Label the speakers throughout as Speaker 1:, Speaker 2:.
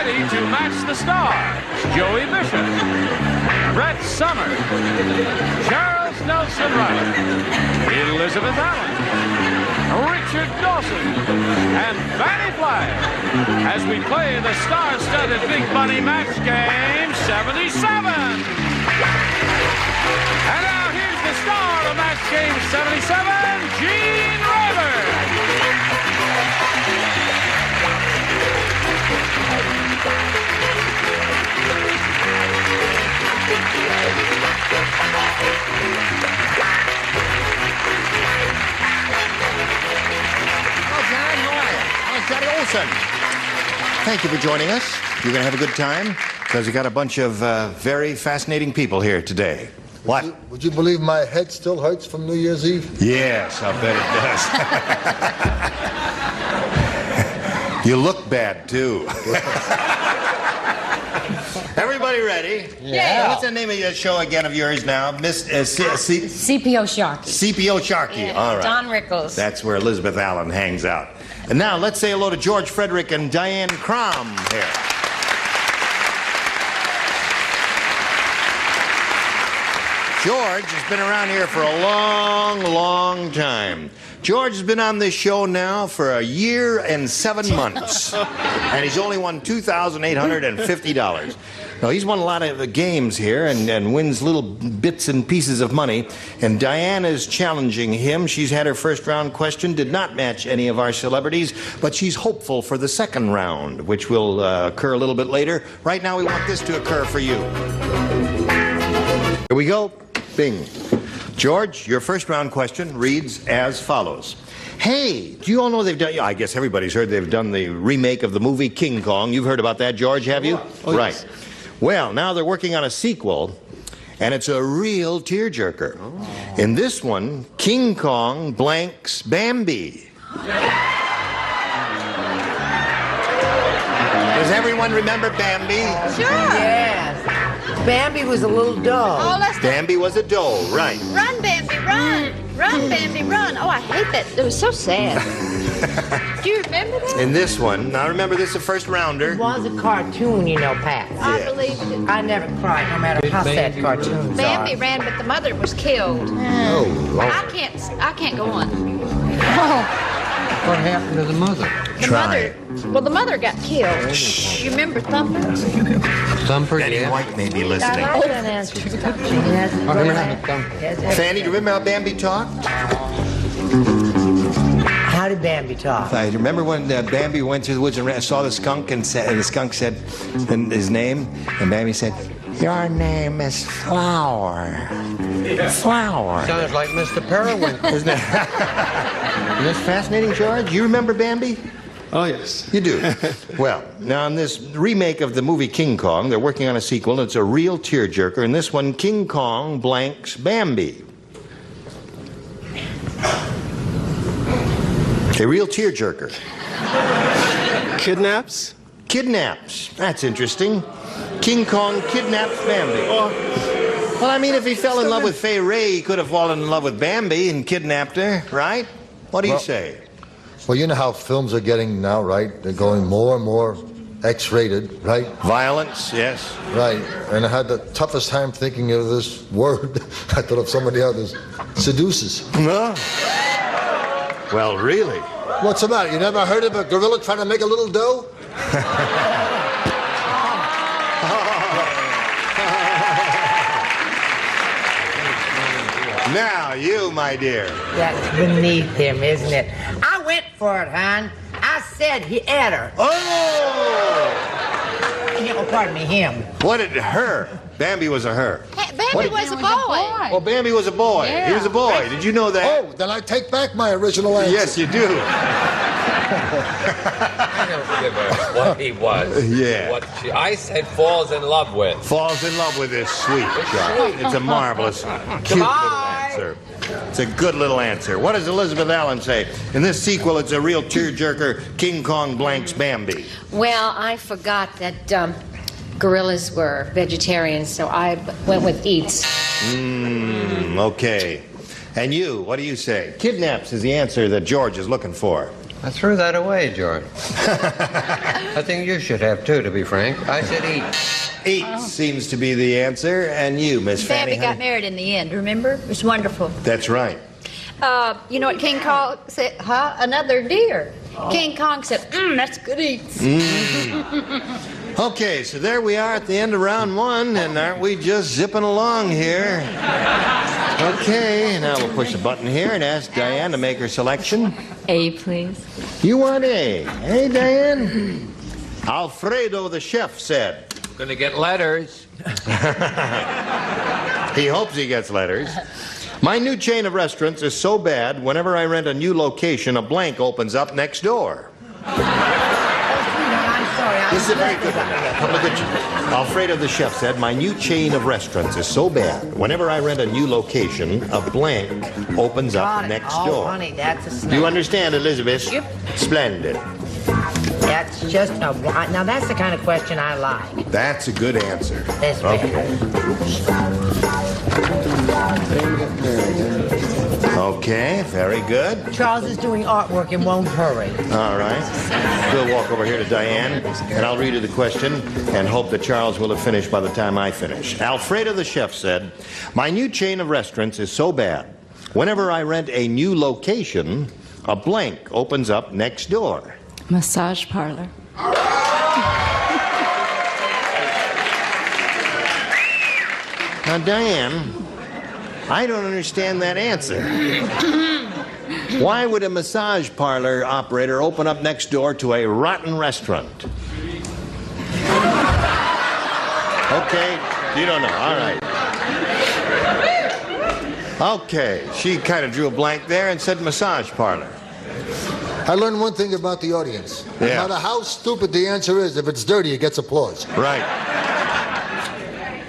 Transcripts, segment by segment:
Speaker 1: ready to match the stars. Joey Bishop, Brett Summers, Charles Nelson Reilly, Elizabeth Allen, Richard Dawson, and Fannie Flagg as we play the star-studded Big Money Match Game 77. And now here's the star of Match Game 77, Gene Rayburn.
Speaker 2: Dawson. Thank you for joining us. You're going to have a good time because we got a bunch of very fascinating people here today. What?
Speaker 3: Would you believe my head still hurts from New Year's Eve?
Speaker 2: Yes, I bet it does. You look bad, too. Everybody ready?
Speaker 4: Yeah.
Speaker 2: What's the name of your show again of yours now? Miss
Speaker 4: CPO Sharky.
Speaker 2: CPO Sharky.
Speaker 4: Yeah,
Speaker 2: All right.
Speaker 4: Don Rickles.
Speaker 2: That's where Elizabeth Allen hangs out. And now let's say hello to George Frederick and Diane Crom here. George has been around here for a long, long time. George has been on this show now for a year and 7 months. And he's only won $2,850. Now, he's won a lot of games here and wins little bits and pieces of money. And Diane is challenging him. She's had her first round question, did not match any of our celebrities, but she's hopeful for the second round, which will occur a little bit later. Right now, we want this to occur for you. Here we go. Bing. George, your first round question reads as follows. Hey, do you all know they've done, I guess everybody's heard they've done the remake of the movie King Kong. You've heard about that, George, have you?
Speaker 3: Oh,
Speaker 2: right.
Speaker 3: yes.
Speaker 2: Well, now they're working on a sequel, and it's a real tearjerker. Oh. In this one, King Kong blanks Bambi. Does everyone remember Bambi?
Speaker 5: Sure. Yes. Bambi was a little dog.
Speaker 4: Oh, let's
Speaker 2: Bambi was a doe, right.
Speaker 4: run, Bambi, run. Run, Bambi, run. Oh, I hate that. It was so sad. Do you remember that?
Speaker 2: In this one, now remember this is a first rounder.
Speaker 5: It was a cartoon, you know, Pat.
Speaker 4: I
Speaker 2: Yeah.
Speaker 4: believe it.
Speaker 5: I never cried, no matter how sad cartoons
Speaker 4: Bambi
Speaker 5: are.
Speaker 4: ran, but the mother was killed.
Speaker 2: Oh, Lord.
Speaker 4: I can't go on.
Speaker 6: What happened to the mother?
Speaker 4: The mother got killed. You remember Thumper?
Speaker 6: Thumper,
Speaker 2: Betty
Speaker 6: yeah.
Speaker 2: White may be listening.
Speaker 5: I don't answer.
Speaker 6: I remember how to thump.
Speaker 2: Fannie, do you remember how Bambi talked?
Speaker 5: How did Bambi talk?
Speaker 2: I remember when Bambi went to the woods and saw the skunk, and the skunk said his name, and Bambi said, "Your name is Flower." Flower.
Speaker 6: Sounds like Mr. Periwinkle.
Speaker 2: Isn't that fascinating, George? You remember Bambi?
Speaker 6: Oh, yes.
Speaker 2: You do? Well, now in this remake of the movie King Kong, they're working on a sequel, and it's a real tearjerker. In this one, King Kong blanks Bambi. A real tearjerker.
Speaker 6: Kidnaps?
Speaker 2: Kidnaps. That's interesting. King Kong kidnaps Bambi. Well, I mean, if he fell in love with Fay Ray, he could have fallen in love with Bambi and kidnapped her, right? What do you say?
Speaker 3: Well, you know how films are getting now, right? They're going more and more X-rated, right?
Speaker 2: Violence, yes.
Speaker 3: Right. And I had the toughest time thinking of this word. I thought of some of the others. Seduces.
Speaker 2: No. Well, really?
Speaker 3: What's the matter? You never heard of a gorilla trying to make a little dough?
Speaker 2: Now, you, my dear.
Speaker 5: That's beneath him, isn't it? I went for it, hon. I said he had her.
Speaker 2: Oh!
Speaker 5: Oh, pardon me, him.
Speaker 2: What did her? Bambi was a her.
Speaker 4: Hey, Bambi was a boy.
Speaker 2: Well, Bambi was a boy.
Speaker 4: Yeah.
Speaker 2: He was a boy. Did you know that?
Speaker 3: Oh, then I take back my original answer.
Speaker 2: Yes, you do.
Speaker 7: I don't give a what he was.
Speaker 2: Yeah.
Speaker 7: What I said falls in love with.
Speaker 2: Falls in love with this sweet child. It's a marvelous, cute little answer. It's a good little answer. What does Elizabeth Allen say? In this sequel, it's a real tearjerker. King Kong blanks Bambi.
Speaker 4: Well, I forgot that gorillas were vegetarians, so I went with eats.
Speaker 2: Okay. And you, what do you say? Kidnaps is the answer that George is looking for.
Speaker 6: I threw that away, George. I think you should have, too, to be frank. I said eat.
Speaker 2: Eat seems to be the answer. And you, Miss Fannie?
Speaker 4: Bambi got married in the end, remember? It was wonderful.
Speaker 2: That's right.
Speaker 4: You know what King Kong said? Huh? Another deer. King Kong said, that's good eats.
Speaker 2: Okay, so there we are at the end of round one, and aren't we just zipping along here? Okay, now we'll push the button here and ask Diane to make her selection.
Speaker 8: A, please.
Speaker 2: You want A? Hey, Diane? Alfredo, the chef, said.
Speaker 7: Gonna get letters.
Speaker 2: He hopes he gets letters. My new chain of restaurants is so bad, whenever I rent a new location, a blank opens up next door.
Speaker 5: I'm sorry.
Speaker 2: This is a very good one. Look at you. Alfredo the chef said, my new chain of restaurants is so bad, whenever I rent a new location, a blank opens up next door.
Speaker 5: Oh, honey, that's a snap.
Speaker 2: Do you understand, Elizabeth?
Speaker 5: Yep.
Speaker 2: Splendid.
Speaker 5: That's just a... Now, that's the kind of question I like.
Speaker 2: That's a good answer.
Speaker 5: That's
Speaker 2: Okay, very good.
Speaker 5: Charles is doing artwork and won't hurry.
Speaker 2: All right. We'll walk over here to Diane, and I'll read you the question and hope that Charles will have finished by the time I finish. Alfredo the chef said, my new chain of restaurants is so bad, whenever I rent a new location, a blank opens up next door.
Speaker 8: Massage parlor.
Speaker 2: Now, Diane, I don't understand that answer. Why would a massage parlor operator open up next door to a rotten restaurant? Okay, you don't know. All right. Okay, she kind of drew a blank there and said massage parlor.
Speaker 3: I learned one thing about the audience. No
Speaker 2: Yeah.
Speaker 3: matter how stupid the answer is, if it's dirty, it gets applause.
Speaker 2: Right.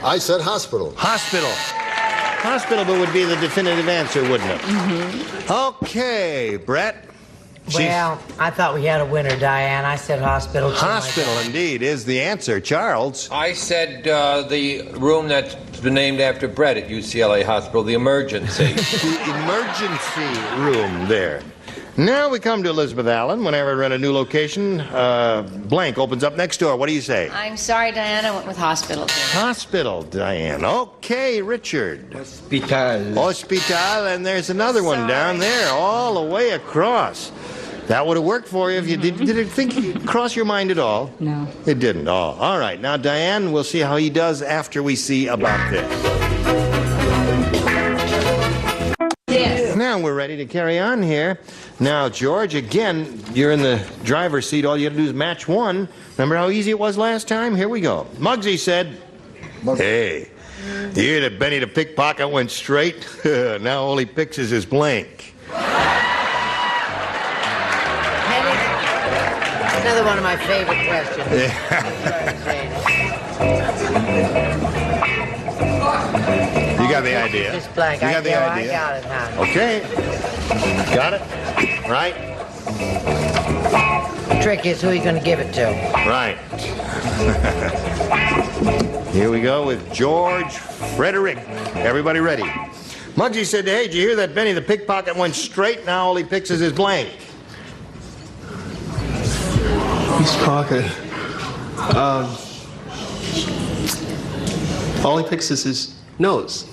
Speaker 3: I said hospital.
Speaker 2: Hospital. Hospital would be the definitive answer, wouldn't it? Mm-hmm. Okay, Brett.
Speaker 5: Well, I thought we had a winner, Diane. I said hospital. too,
Speaker 2: Hospital, indeed, is the answer. Charles.
Speaker 7: I said the room that's been named after Brett at UCLA Hospital, the emergency.
Speaker 2: The emergency room there. Now we come to Elizabeth Allen. Whenever I rent a new location, blank opens up next door. What do you say?
Speaker 8: I'm sorry, Diane. I went with hospital.
Speaker 2: Hospital, Diane. Okay, Richard.
Speaker 6: Hospital.
Speaker 2: Hospital, and there's another one down there, all the way across. That would have worked for you if you did. Did it cross your mind at all?
Speaker 8: No.
Speaker 2: It didn't. Oh, all right. Now, Diane, we'll see how he does after we see about this.
Speaker 8: Yes.
Speaker 2: Now we're ready to carry on here. Now, George, again, you're in the driver's seat. All you have to do is match one. Remember how easy it was last time? Here we go. Muggsy said, hey, you hear that Benny the pickpocket went straight? Now all he picks is his blank.
Speaker 5: Another one of my favorite questions.
Speaker 2: You got the idea.
Speaker 5: This blank.
Speaker 2: You got the idea.
Speaker 5: I got it, huh?
Speaker 2: Okay. Got it? Right?
Speaker 5: The trick is who you're going to give it to.
Speaker 2: Right. Here we go with George Frederick. Everybody ready? Muggsy said, hey, did you hear that Benny the pickpocket went straight? Now all he picks is his blank.
Speaker 6: He's pocket. All he picks is his nose.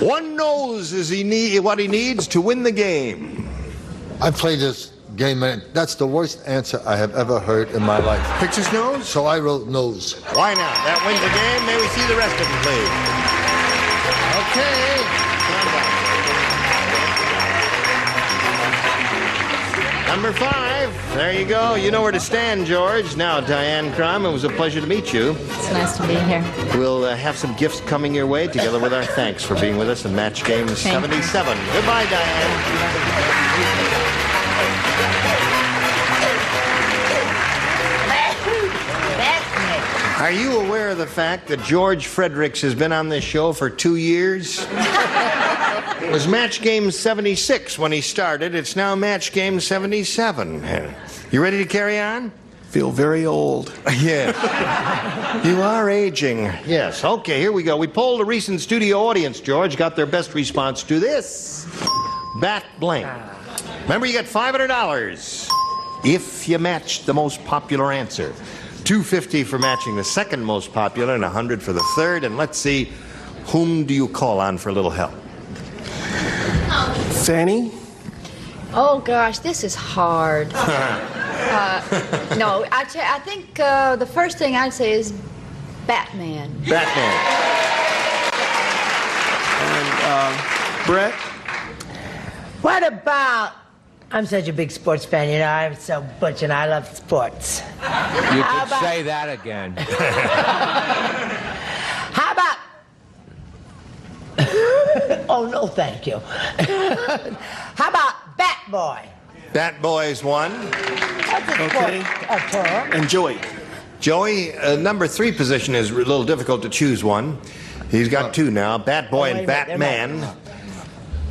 Speaker 2: One knows what he needs to win the game.
Speaker 3: I played this game, and that's the worst answer I have ever heard in my life.
Speaker 2: Picks his nose?
Speaker 3: So I wrote nose.
Speaker 2: Why not? That wins the game. May we see the rest of them, please. Okay. Number 5. There you go. You know where to stand, George. Now, Diane Crum, it was a pleasure to meet you.
Speaker 8: It's nice to be here.
Speaker 2: We'll have some gifts coming your way, together with our thanks for being with us in Match Game 77. Goodbye, Diane. Are you aware of the fact that George Fredericks has been on this show for 2 years? It was Match Game 76 when he started. It's now Match Game 77. You ready to carry on?
Speaker 9: feel very old.
Speaker 2: Yeah. You are aging. Yes. Okay, here we go. We polled a recent studio audience, George. Got their best response to this. Bat blank. Remember, you get $500 if you match the most popular answer. $250 for matching the second most popular and $100 for the third. And let's see, whom do you call on for a little help?
Speaker 9: Fannie?
Speaker 4: Oh, gosh, this is hard. No, I think the first thing I'd say is Batman.
Speaker 2: Batman.
Speaker 9: And Brett?
Speaker 5: What about... I'm such a big sports fan, you know. I'm so butch and I love sports.
Speaker 7: You could say that again.
Speaker 5: How about... Oh, no, thank you. How about Bat Boy?
Speaker 2: Bat Boy's one.
Speaker 5: That's a
Speaker 9: Okay.
Speaker 5: term.
Speaker 9: And Joey?
Speaker 2: Joey, number 3 position is a little difficult to choose one. He's got 2 now, Bat Boy and Batman.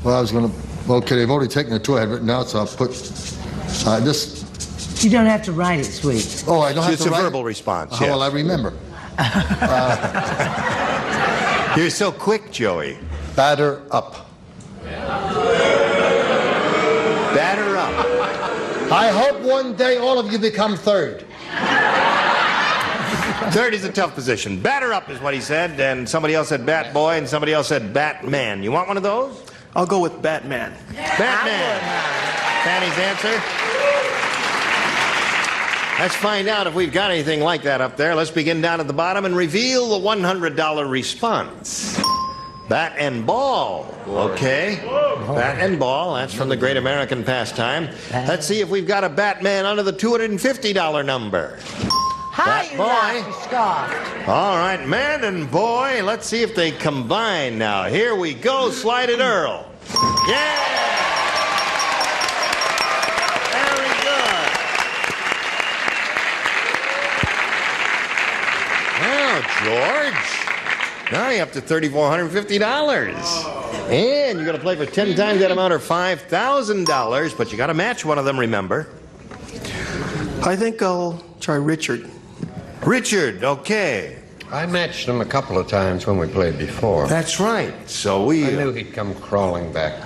Speaker 3: Well, I was going to... Okay, they've already taken the 2 I had written out, so I'll put this.
Speaker 5: You don't have to write it, sweet.
Speaker 3: Oh, I don't have
Speaker 2: It's
Speaker 3: to
Speaker 2: a
Speaker 3: write
Speaker 2: verbal
Speaker 3: it?
Speaker 2: response,
Speaker 3: How
Speaker 2: yes.
Speaker 3: will I remember?
Speaker 2: You're so quick, Joey.
Speaker 3: Batter up.
Speaker 2: Batter up.
Speaker 3: I hope one day all of you become third.
Speaker 2: Third is a tough position. Batter up is what he said, and somebody else said Bat Boy, and somebody else said Batman. You want one of those?
Speaker 9: I'll go with Batman.
Speaker 2: Batman. Fannie's answer. Let's find out if we've got anything like that up there. Let's begin down at the bottom and reveal the $100 response. Bat and ball. Okay. Bat and ball. That's from the Great American Pastime. Let's see if we've got a Batman under the $250 number.
Speaker 5: How
Speaker 2: Bat
Speaker 5: you
Speaker 2: Boy.
Speaker 5: like to scoff?
Speaker 2: All right, man and boy. Let's see if they combine now. Here we go. Slide it, Earl. Yeah! Very good. Now, George, now you're up to $3,450. And you're going to play for 10 times that amount or $5,000, but you got to match one of them, remember.
Speaker 9: I think I'll try Richard.
Speaker 2: Richard, okay.
Speaker 6: I matched him a couple of times when we played before.
Speaker 2: That's right. So we...
Speaker 6: I knew he'd come crawling back.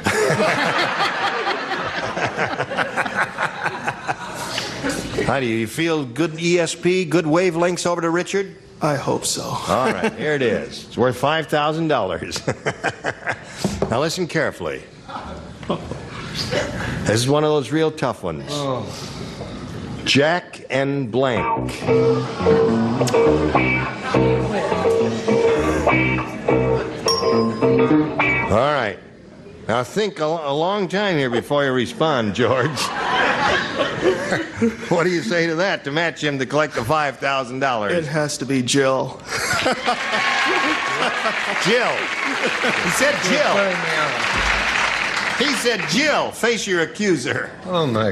Speaker 2: How do you feel? Good ESP, good wavelengths over to Richard?
Speaker 9: I hope so.
Speaker 2: All right, here it is. It's worth $5,000. Now listen carefully. This is one of those real tough ones. Jack and blank. All right. Now think a long time here before you respond, George. What do you say to that to match him to collect the $5,000?
Speaker 9: It has to be Jill.
Speaker 2: Jill. He said Jill. He said Jill. Face your accuser.
Speaker 6: Oh, my...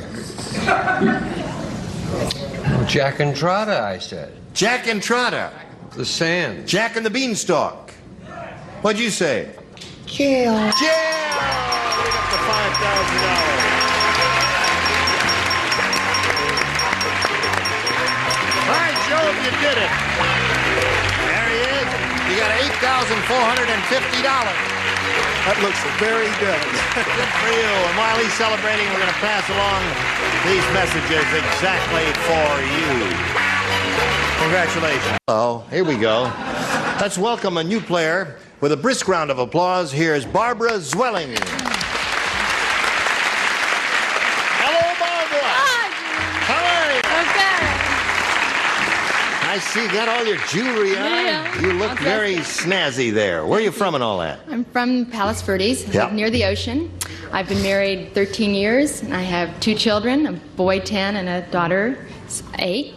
Speaker 6: Jack and Trotter, I said.
Speaker 2: Jack and Trotter.
Speaker 6: The sand.
Speaker 2: Jack and the Beanstalk. What'd you say?
Speaker 5: Jill.
Speaker 2: Jill! We got the $5,000. All right, Joe, if you did it. There he is. You got $8,450.
Speaker 9: That looks very good.
Speaker 2: Good for you. And while he's celebrating, we're going to pass along these messages exactly for you. Congratulations. Oh, here we go. Let's welcome a new player with a brisk round of applause. Here's Barbara Zwelling. Hello, Barbara.
Speaker 4: Hi.
Speaker 2: How are you?
Speaker 4: Okay.
Speaker 2: I see you got all your jewelry on.
Speaker 8: Yeah.
Speaker 2: You look
Speaker 8: All dressed
Speaker 2: very
Speaker 8: up.
Speaker 2: snazzy there. Where are you from and all that?
Speaker 8: I'm from Palos Verdes,
Speaker 2: Yeah.
Speaker 8: near the ocean. I've been married 13 years, and I have 2 children, a boy 10 and a daughter 8.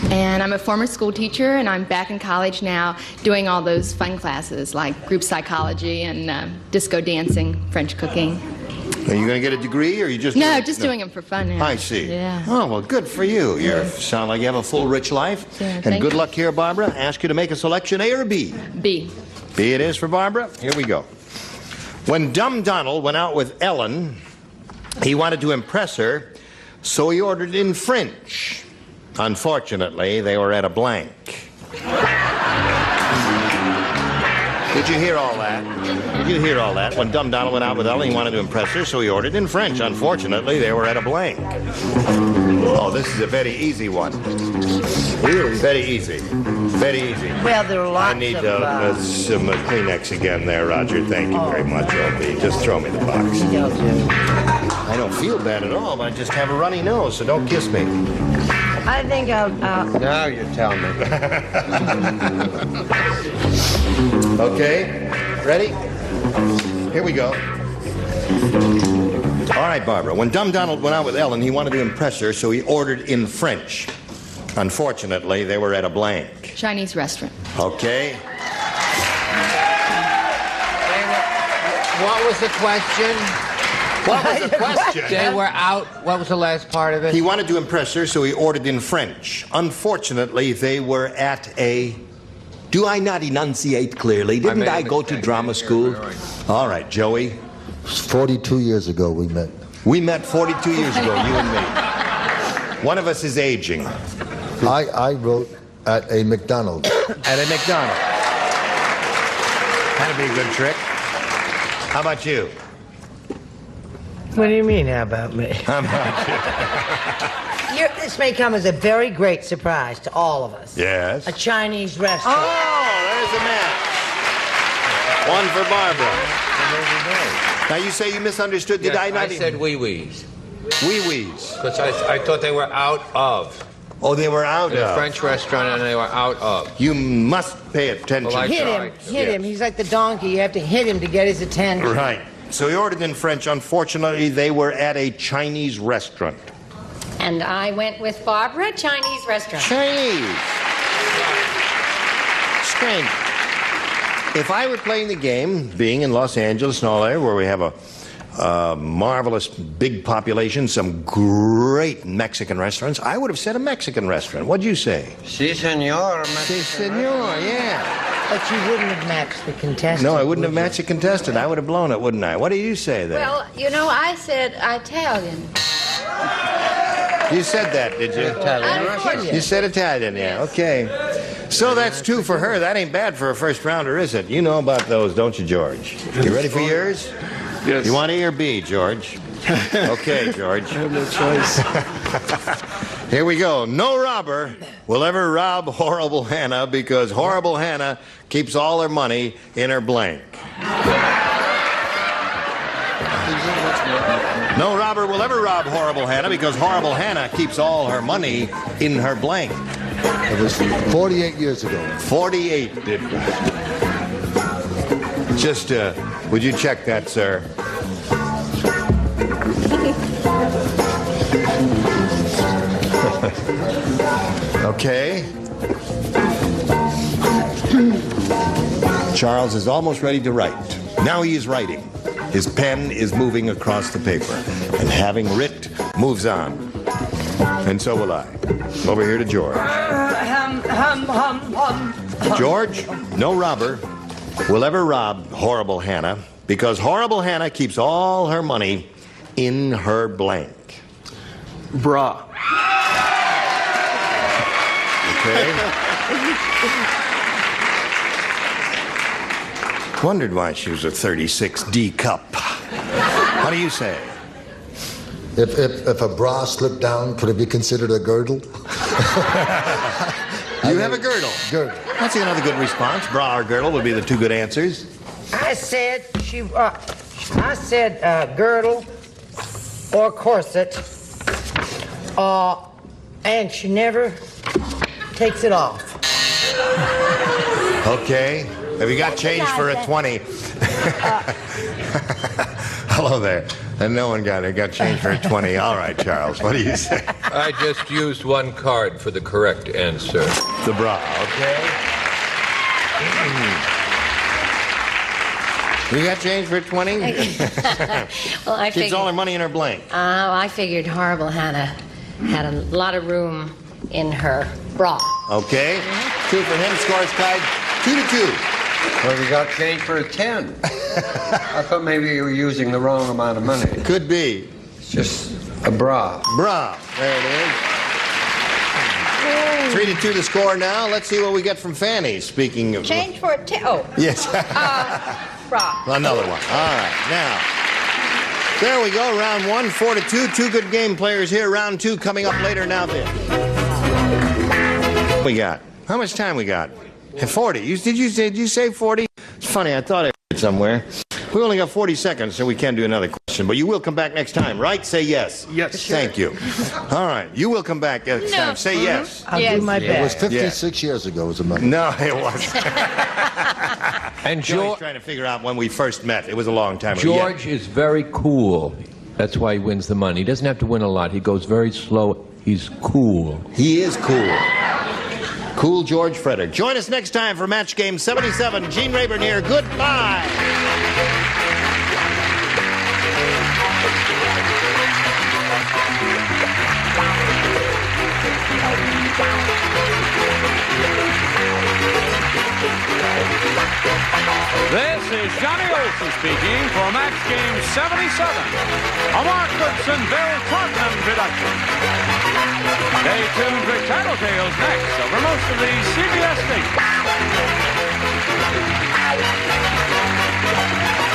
Speaker 8: And I'm a former school teacher, and I'm back in college now doing all those fun classes like group psychology and disco dancing, French cooking.
Speaker 2: Are you going to get a degree, or you just...
Speaker 8: No, just doing them for fun now.
Speaker 2: I see.
Speaker 8: Yeah.
Speaker 2: Oh, well, good for you. You sound like you have a full, rich life.
Speaker 8: Yeah,
Speaker 2: and
Speaker 8: thank
Speaker 2: good
Speaker 8: you.
Speaker 2: luck here, Barbara. Ask you to make a selection, A or B.
Speaker 8: B.
Speaker 2: B it is for Barbara. Here we go. When Dumb Donald went out with Ellen, he wanted to impress her, so he ordered in French. Unfortunately, they were at a blank. Did you hear all that? Did you hear all that? When Dumb Donald went out with Ellen, he wanted to impress her, so he ordered in French. Unfortunately, they were at a blank. Oh, this is a very easy one. Really? Very easy. Very easy.
Speaker 5: Well, there are lots
Speaker 2: I need
Speaker 5: of...
Speaker 2: some Kleenex again there, Roger. Thank you very much, LB. Just throw me the box. I don't feel bad at all, but I just have a runny nose, so don't kiss me.
Speaker 5: I think I'll...
Speaker 6: Now you tell me.
Speaker 2: Okay, ready? Here we go. All right, Barbara. When Dumb Donald went out with Ellen, he wanted to impress her, so he ordered in French. Unfortunately, they were at a blank.
Speaker 8: Chinese restaurant.
Speaker 2: Okay.
Speaker 7: What was the question?
Speaker 2: What was the question?
Speaker 7: They were out. What was the last part of it?
Speaker 2: He wanted to impress her, so he ordered in French. Unfortunately, they were at a... Do I not enunciate clearly? Didn't I go to drama school? All right, Joey.
Speaker 3: 42 years ago we met.
Speaker 2: We met 42 years ago, you and me. One of us is aging.
Speaker 3: I wrote at a McDonald's.
Speaker 2: At a McDonald's. That'd be a good trick. How about you?
Speaker 5: What do you mean, how about me?
Speaker 2: How about you?
Speaker 5: This may come as a very great surprise to all of us.
Speaker 2: Yes.
Speaker 5: A Chinese restaurant.
Speaker 2: Oh, there's a match. One for Barbara. Now you say you misunderstood. Did
Speaker 7: Yes,
Speaker 2: I not?
Speaker 7: I said wee-wees.
Speaker 2: Wee-wees.
Speaker 7: Because I thought they were out of.
Speaker 2: Oh, they were out
Speaker 7: In a
Speaker 2: of.
Speaker 7: French restaurant, and they were out of.
Speaker 2: You must pay attention.
Speaker 7: Well, I
Speaker 5: Hit him. Hit him. He's like the donkey. You have to hit him to get his attention.
Speaker 2: Right. So he ordered in French. Unfortunately, they were at a Chinese restaurant.
Speaker 10: And I went with Barbara, Chinese restaurant.
Speaker 2: Chinese. Strange. If I were playing the game, being in Los Angeles and all that, where we have a marvelous big population, some great Mexican restaurants, I would have said a Mexican restaurant. What'd you say?
Speaker 6: Si, senor.
Speaker 2: Si, senor, yeah.
Speaker 5: But you wouldn't have matched the contestant.
Speaker 2: No, I wouldn't have matched the contestant. I would have blown it, wouldn't I? What do you say there?
Speaker 4: Well, you know, I said Italian.
Speaker 2: You said that, did you?
Speaker 4: Italian.
Speaker 2: You said Italian, yeah. Okay. So that's two for her. That ain't bad for a first rounder, is it? You know about those, don't you, George? You ready for yours?
Speaker 9: Yes.
Speaker 2: You want A or B, George? Okay, George.
Speaker 9: I have no choice.
Speaker 2: Here we go. No robber will ever rob Horrible Hannah because Horrible Hannah keeps all her money in her blank. No robber will ever rob Horrible Hannah because Horrible Hannah keeps all her money in her blank.
Speaker 3: It was 48 years ago.
Speaker 2: 48 did. Just, would you check that, sir? Okay. Charles is almost ready to write. Now he is writing. His pen is moving across the paper. And having writ, moves on. And so will I. Over here to George. George, no robber will ever rob Horrible Hannah because Horrible Hannah keeps all her money in her blank.
Speaker 9: Bra.
Speaker 2: Okay. Wondered why she was a 36D cup. How do you say?
Speaker 3: If a bra slipped down, could it be considered a girdle?
Speaker 2: You have a girdle.
Speaker 3: Girdle.
Speaker 2: That's another good response. Bra or girdle would be the two good answers.
Speaker 5: I said girdle or corset, and she never takes it off.
Speaker 2: Okay. Have you got change for a 20? Hello there. And no one got it. Got change for a 20. All right, Charles. What do you say?
Speaker 7: I just used one card for the correct answer.
Speaker 2: The bra. Okay. You got change for a 20?
Speaker 10: Well, I
Speaker 2: Keeps all her money in her blank.
Speaker 10: I figured Horrible Hannah had a lot of room in her bra.
Speaker 2: Okay. 2 for him. Scores tied 2-2.
Speaker 6: Well, we got change for a 10. I thought maybe you were using the wrong amount of money.
Speaker 2: Could be.
Speaker 6: It's just a bra.
Speaker 2: Bra. There it is. 3-2 the score now. Let's see what we get from Fannie. Speaking of...
Speaker 4: Change for a oh.
Speaker 2: Yes.
Speaker 4: Rock.
Speaker 2: Another one. All right. Now, there we go. Round 1, 4-2. Two good game players here. Round 2 coming up later now. We got. How much time we got? 40. Did you say 40? It's funny. I thought I heard it somewhere. We only got 40 seconds, so we can't do another question. But you will come back next time, right? Say yes.
Speaker 9: Yes. Sure.
Speaker 2: Thank you. All right. You will come back next time. Say yes.
Speaker 5: I'll do my
Speaker 3: It was
Speaker 5: best.
Speaker 3: 56 years ago, as a matter.
Speaker 2: No, it wasn't.
Speaker 7: And
Speaker 2: Joey's trying to figure out when we first met. It was a long time ago.
Speaker 7: George is very cool. That's why he wins the money. He doesn't have to win a lot. He goes very slow. He's cool.
Speaker 2: He is cool. Cool George Frederick. Join us next time for Match Game 77. Gene Rayburn here. Goodbye.
Speaker 1: This is Johnny Olson speaking for Match Game 77, a Mark Goodson, Bill Tottenham production. Stay tuned for Tattletales next over most of the CBS stations.